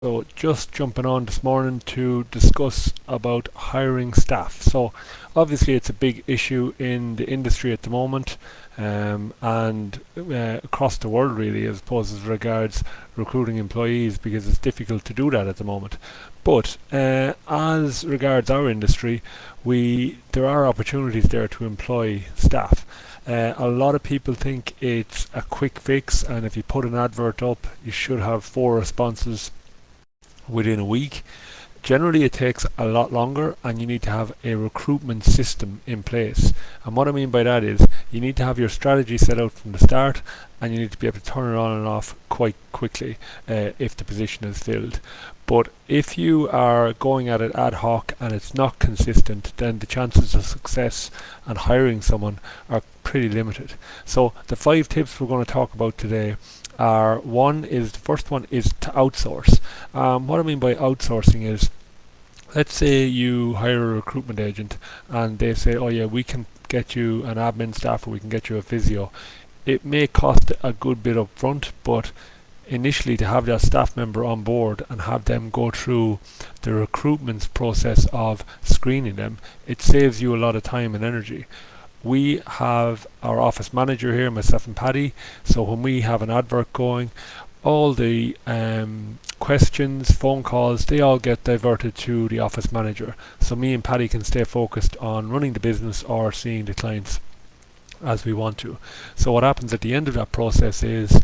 So just jumping on this morning to discuss about hiring staff. So obviously it's a big issue in the industry at the moment, and across the world really, I suppose, as regards recruiting employees, because it's difficult to do that at the moment. But as regards our industry, there are opportunities there to employ staff. A lot of people think it's a quick fix, and if you put an advert up, you should have 4 responses within a week. Generally, it takes a lot longer, and you need to have a recruitment system in place. And what I mean by that is you need to have your strategy set out from the start, and you need to be able to turn it on and off quite quickly if the position is filled. But if you are going at it ad hoc and it's not consistent, then the chances of success and hiring someone are pretty limited. So the 5 tips we're going to talk about today are, the first one is to outsource. What I mean by outsourcing is, let's say you hire a recruitment agent and they say, oh yeah, we can get you an admin staff, or we can get you a physio. It may cost a good bit up front, but initially, to have that staff member on board and have them go through the recruitment process of screening them, it saves you a lot of time and energy. We have our office manager here, myself and Paddy, so when we have an advert going, all the questions, phone calls, they all get diverted to the office manager, so me and Paddy can stay focused on running the business or seeing the clients as we want to. So what happens at the end of that process is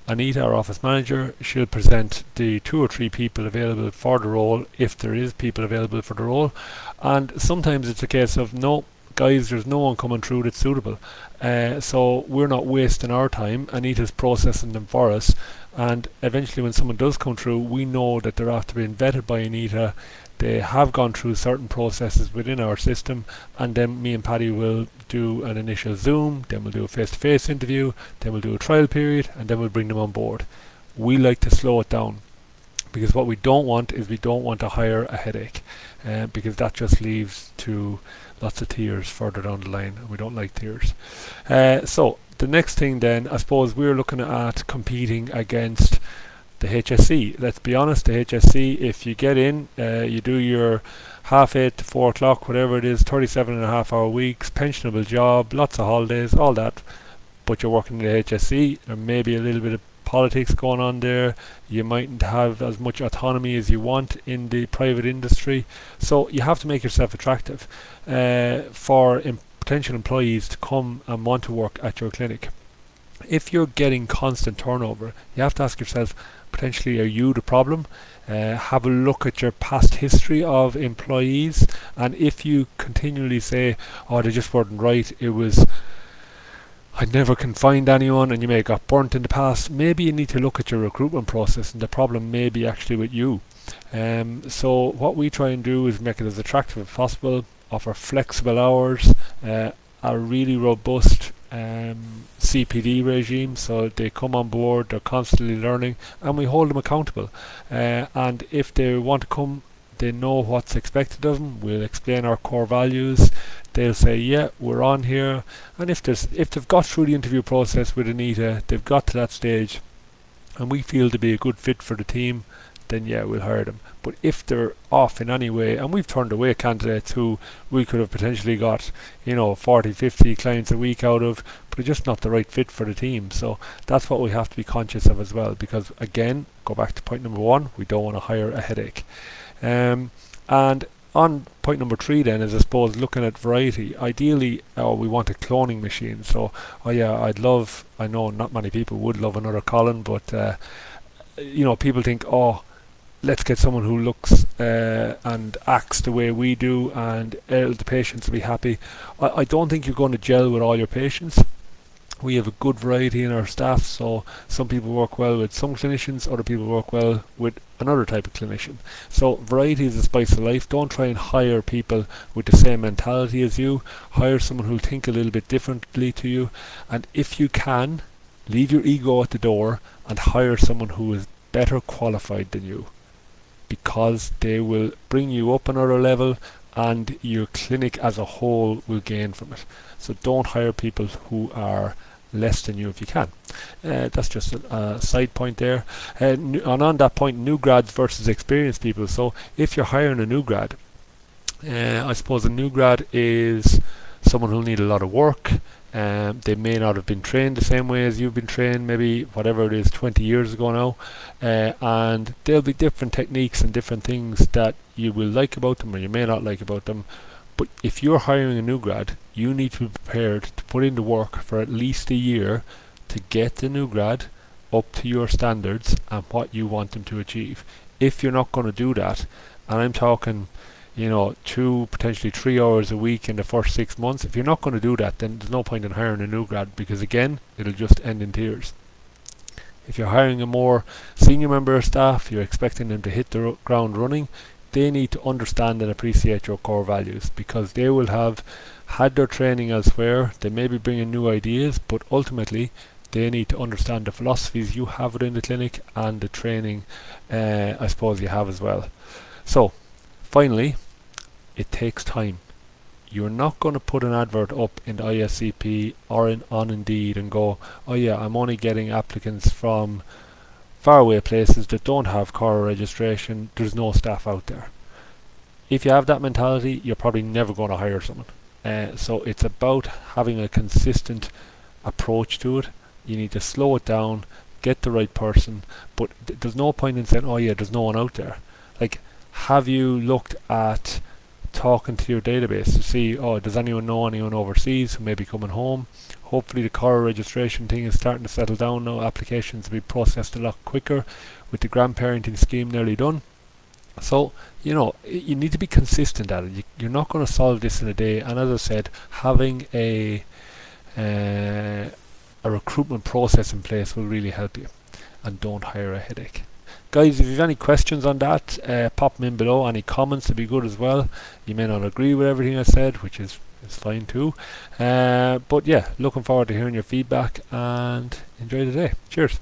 Anita, our office manager, she'll present the 2 or 3 people available for the role, if there is people available for the role. And sometimes it's a case of, no, guys, there's no one coming through that's suitable. So we're not wasting our time. Anita's processing them for us. And eventually when someone does come through, we know that they're after being vetted by Anita. They have gone through certain processes within our system, and then me and Paddy will do an initial Zoom, then we'll do a face-to-face interview, then we'll do a trial period, and then we'll bring them on board. We like to slow it down, because what we don't want is to hire a headache, because that just leads to lots of tears further down the line, and we don't like tears. So the next thing then, I suppose we're looking at competing against the HSE. Let's be honest, the HSE, if you get in, you do your 8:30 to 4 o'clock, whatever it is, 37.5 hour weeks, pensionable job, lots of holidays, all that, but you're working in the HSE. There may be a little bit of politics going on there. You mightn't have as much autonomy as you want in the private industry, so you have to make yourself attractive for potential employees to come and want to work at your clinic. If you're getting constant turnover, you have to ask yourself, potentially, are you the problem? Have a look at your past history of employees, and if you continually say, oh, they just weren't right, I never can find anyone, and you may have got burnt in the past, maybe you need to look at your recruitment process, and the problem may be actually with you. So what we try and do is make it as attractive as possible, offer flexible hours, a really robust CPD regime, so they come on board, they're constantly learning, and we hold them accountable. And if they want to come, they know what's expected of them. We'll explain our core values. They'll say, yeah, we're on here. And if they've got through the interview process with Anita, they've got to that stage, and we feel to be a good fit for the team, then yeah, we'll hire them. But if they're off in any way, and we've turned away candidates who we could have potentially got 40, 50 clients a week out of, but they're just not the right fit for the team. So that's what we have to be conscious of as well, because again, go back to point number 1, we don't want to hire a headache. And on point number 3 then is, I suppose, looking at variety. Ideally, we want a cloning machine. So I know not many people would love another Colin, but people think, oh, let's get someone who looks and acts the way we do, and the patients will be happy. I don't think you're going to gel with all your patients. We have a good variety in our staff, so some people work well with some clinicians, other people work well with another type of clinician. So variety is the spice of life. Don't try and hire people with the same mentality as you. Hire someone who'll think a little bit differently to you, and if you can, leave your ego at the door and hire someone who is better qualified than you, because they will bring you up another level, and your clinic as a whole will gain from it. So don't hire people who are less than you if you can. That's just a side point there. And on that point, new grads versus experienced people. So if you're hiring a new grad, I suppose a new grad is someone who'll need a lot of work. They may not have been trained the same way as you've been trained, maybe whatever it is, 20 years ago now. And there'll be different techniques and different things that you will like about them or you may not like about them. But if you're hiring a new grad, you need to be prepared to put in the work for at least a year to get the new grad up to your standards and what you want them to achieve. If you're not going to do that, and I'm talking 2, potentially 3 hours a week in the first 6 months, if you're not going to do that, then there's no point in hiring a new grad, because again, it'll just end in tears. If you're hiring a more senior member of staff, you're expecting them to hit the ground running, they need to understand and appreciate your core values, because they will have had their training elsewhere. They may be bringing new ideas, but ultimately they need to understand the philosophies you have within the clinic and the training I suppose you have as well. So finally, it takes time. You're not going to put an advert up in the ISCP or on Indeed and go, oh yeah, I'm only getting applicants from faraway places that don't have car registration, there's no staff out there. If you have that mentality, you're probably never going to hire someone. So it's about having a consistent approach to it. You need to slow it down, get the right person, but there's no point in saying, oh yeah, there's no one out there. Like, have you looked at talking to your database to see, oh, does anyone know anyone overseas who may be coming home? Hopefully the car registration thing is starting to settle down now. Applications will be processed a lot quicker with the grandparenting scheme nearly done. So, you need to be consistent at it. You're not going to solve this in a day. And as I said, having a recruitment process in place will really help you. And don't hire a headache. Guys, if you have any questions on that, pop them in below. Any comments would be good as well. You may not agree with everything I said, which is fine too. But yeah, looking forward to hearing your feedback and enjoy the day. Cheers.